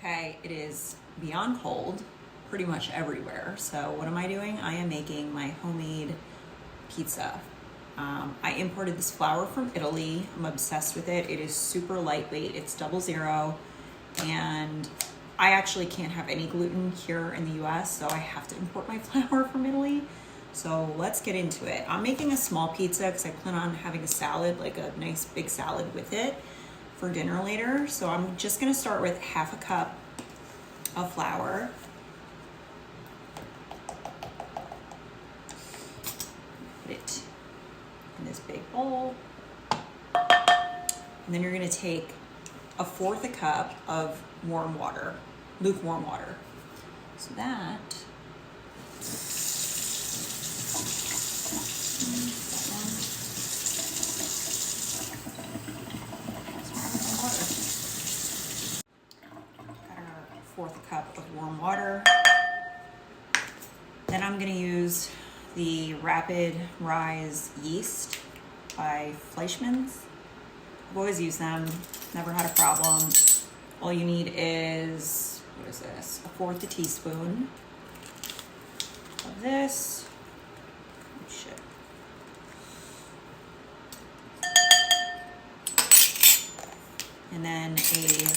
Okay, it is beyond cold pretty much everywhere. So what am I doing? I am making my homemade pizza. I imported this flour from Italy. I'm obsessed with it. It is super lightweight. It's 00, and I actually can't have any gluten here in the US, so I have to import my flour from Italy. So let's get into it. I'm making a small pizza because I plan on having a salad, like a nice big salad with it for dinner later. So I'm just gonna start with half a cup of flour. Put it in this big bowl. And then you're gonna take 1/4 cup of warm water, lukewarm water. So that, got our 1/4 cup of warm water. Then I'm gonna use the Rapid Rise yeast by Fleischmann's. I've always used them, never had a problem. All you need is, what is this? 1/4 teaspoon of this. Oh, shit. And then a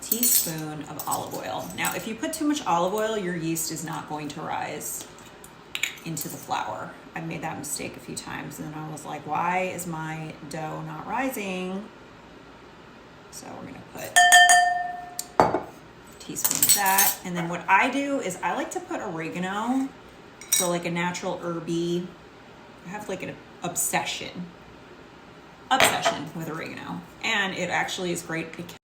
teaspoon of olive oil. Now, if you put too much olive oil, your yeast is not going to rise into the flour. I've made that mistake a few times, and then I was like, why is my dough not rising? So we're gonna put a teaspoon of that. And then what I do is I like to put oregano for like a natural herby. I have like an obsession with oregano. And it actually is great because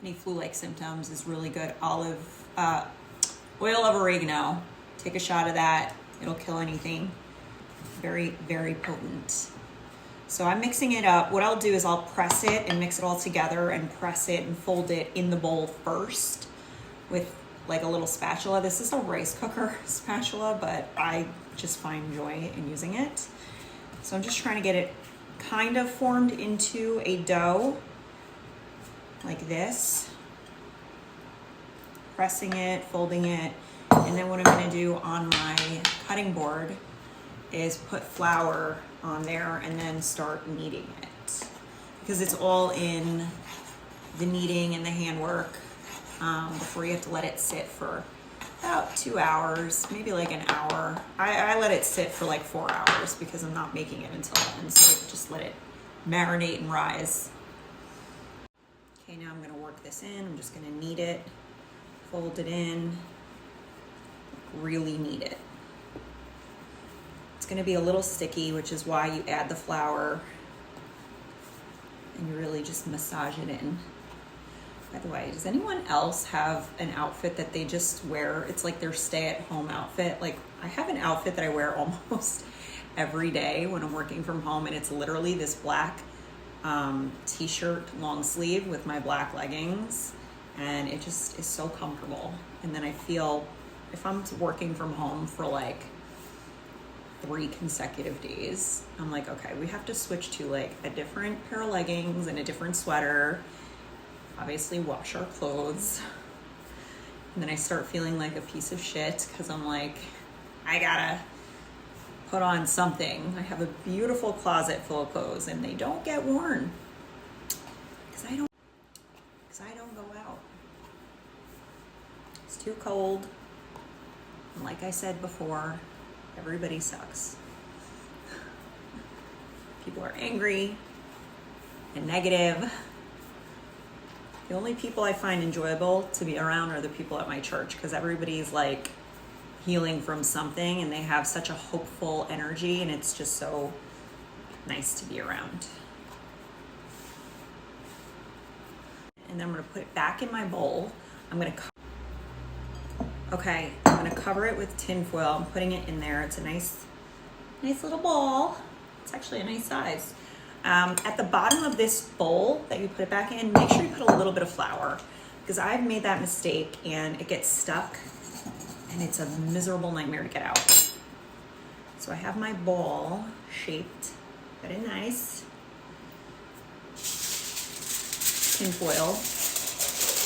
any flu-like symptoms is really good. Oil of oregano. Take a shot of that. It'll kill anything. Very, very potent. So I'm mixing it up. What I'll do is I'll press it and mix it all together and press it and fold it in the bowl first with like a little spatula. This is a rice cooker spatula, but I just find joy in using it. So I'm just trying to get it kind of formed into a dough like this. Pressing it, folding it. And then what I'm gonna do on my cutting board is put flour on there and then start kneading it. Because it's all in the kneading and the handwork before you have to let it sit for about 2 hours, maybe like an hour. I let it sit for like 4 hours because I'm not making it until then, so I just let it marinate and rise. Okay, now I'm gonna work this in. I'm just gonna knead it, fold it in, really knead it. It's gonna be a little sticky, which is why you add the flour and you really just massage it in. By the way, does anyone else have an outfit that they just wear? It's like their stay-at-home outfit. Like I have an outfit that I wear almost every day when I'm working from home, and it's literally this black t-shirt long sleeve with my black leggings, and it just is so comfortable. And then I feel, if I'm working from home for like 3 consecutive days, I'm like, okay, we have to switch to like a different pair of leggings and a different sweater. Obviously wash our clothes. And then I start feeling like a piece of shit because I'm like, I gotta put on something. I have a beautiful closet full of clothes and they don't get worn because I don't go out. It's too cold. And like I said before, everybody sucks. People are angry and negative. The only people I find enjoyable to be around are the people at my church, because everybody's like healing from something and they have such a hopeful energy, and it's just so nice to be around. And then I'm gonna put it back in my bowl. I'm gonna cover it with tin foil. I'm putting it in there. It's a nice little ball. It's actually a nice size. At the bottom of this bowl that you put it back in, make sure you put a little bit of flour, because I've made that mistake and it gets stuck and it's a miserable nightmare to get out. So I have my ball shaped very nice. Tin foil.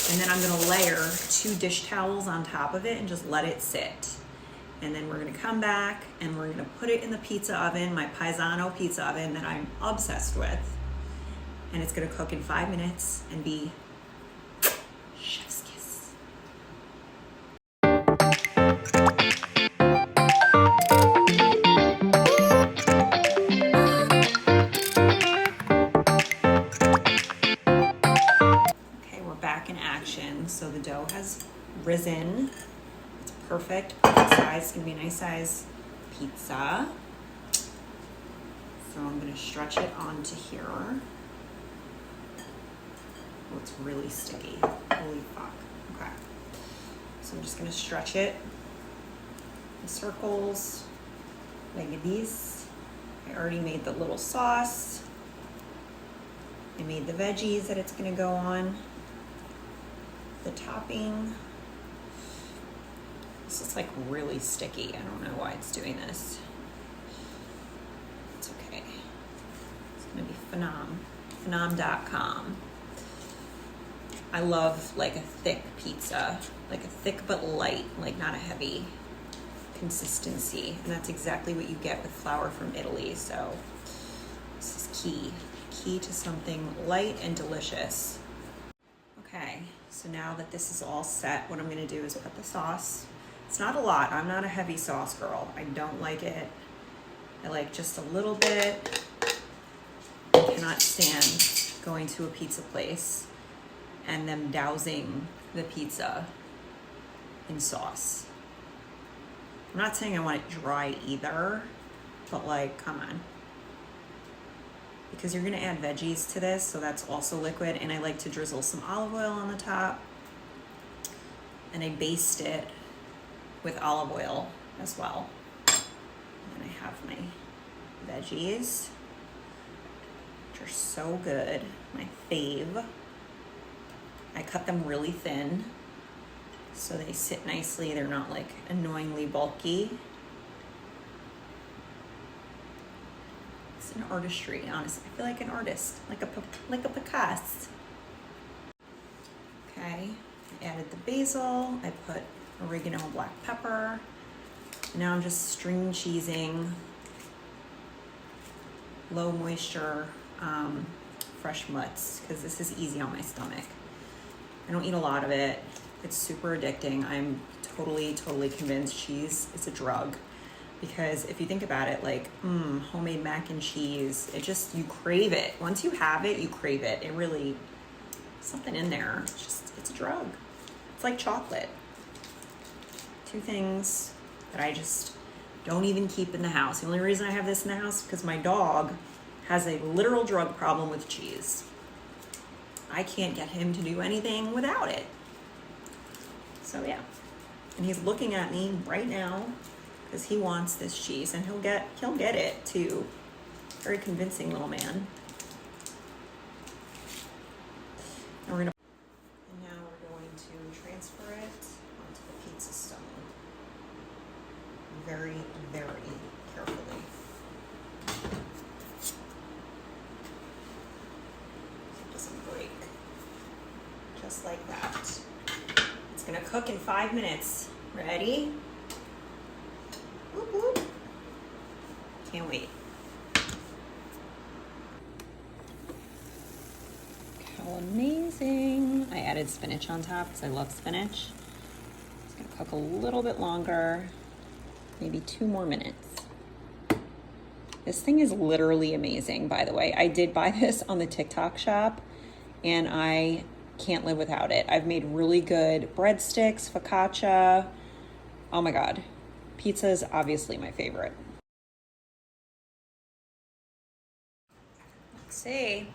And then I'm gonna layer 2 dish towels on top of it and just let it sit. And then we're gonna come back and we're gonna put it in the pizza oven, my Paisano pizza oven that I'm obsessed with. And it's gonna cook in 5 minutes and be chef's kiss. Okay, we're back in action. So the dough has risen. It's perfect size. It's gonna be a nice size pizza. So I'm gonna stretch it onto here. Oh, it's really sticky. Holy fuck. Okay. So I'm just gonna stretch it in circles like this. I already made the little sauce. I made the veggies that it's gonna go on. The topping. This is like really sticky. I don't know why it's doing this. It's okay. It's gonna be Phenom.com. I love like a thick pizza, like a thick but light, like not a heavy consistency. And that's exactly what you get with flour from Italy. So this is key to something light and delicious. Okay, so now that this is all set, what I'm gonna do is put the sauce. It's not a lot. I'm not a heavy sauce girl. I don't like it. I like just a little bit. I cannot stand going to a pizza place and them dousing the pizza in sauce. I'm not saying I want it dry either, but like, come on. Because you're gonna add veggies to this, so that's also liquid, and I like to drizzle some olive oil on the top, and I baste it with olive oil as well. And I have my veggies, which are so good, my fave. I cut them really thin so they sit nicely. They're not like annoyingly bulky. It's an artistry, honestly. I feel like an artist, like a Picasso. Okay, I added the basil. I put oregano, black pepper. Now I'm just string cheesing low moisture fresh mutts because this is easy on my stomach. I don't eat a lot of it. It's super addicting. I'm totally convinced cheese is a drug because if you think about it, like homemade mac and cheese, it just, you crave it. Once you have it, you crave it. It really, something in there. It's a drug. It's like chocolate. 2 things that I just don't even keep in the house. The only reason I have this in the house is because my dog has a literal drug problem with cheese. I can't get him to do anything without it. So yeah, and he's looking at me right now because he wants this cheese, and he'll get it too. Very convincing little man. And now we're going to transfer it onto the pizza stone. Very carefully. Doesn't break. Just like that. It's gonna cook in 5 minutes. Ready? Whoop, whoop. Can't wait. How amazing. I added spinach on top because I love spinach. It's gonna cook a little bit longer, maybe 2 more minutes. This thing is literally amazing, by the way. I did buy this on the TikTok shop and I can't live without it. I've made really good breadsticks, focaccia. Oh my God. Pizza is obviously my favorite. Let's see.